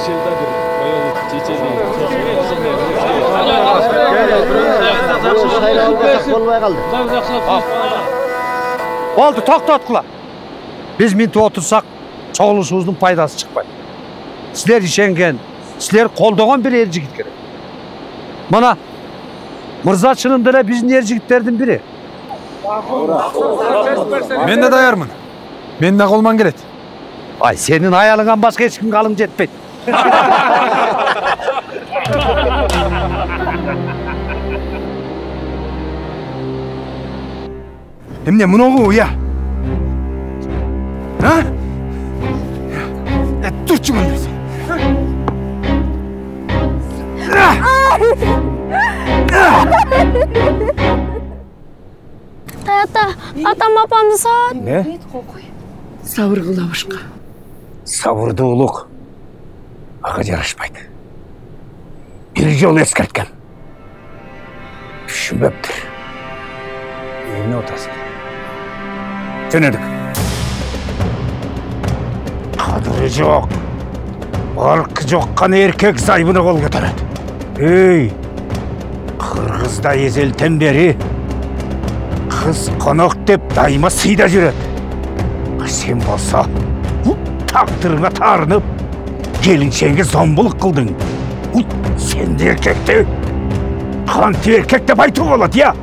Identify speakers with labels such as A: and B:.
A: жылдадыр коелуп чечени.
B: Болбай калды. Болду, токтоткула. Биз минтип отурсак, чогулушубуздун пайдасы чыкпайт. Силер ишенген, силер колдогон бир эр жигит керек. Мына Мырза чынында эле биздин эр жигиттердин бири.
C: Мен да даярмын. Мен да колман келет.
B: Ай, сенин аялыңан башка эч кимге алың жетпейт.
C: Эмне муногу уя? А? Турчу мындай.
D: Атам апамды саат.
B: Не?
E: Сабыр кыл абышка.
B: Сабырдуулук ага жарашпайт. Бир жолу эскерткем. Түшүнбөптүр. Эмне отасың? Жөнөдүк. Кадыры жок. Балкы жоккан эркек зайбыны кол көтөрөт. Эй, кыргызда эзелтен бери кыз конок деп дайыма сыйда жүрөт. Сен болса, тактырыңа тарынып, келинчеңге зомбулук кылдың. Сенде эркекти кантип эркек деп айтууга болот, я?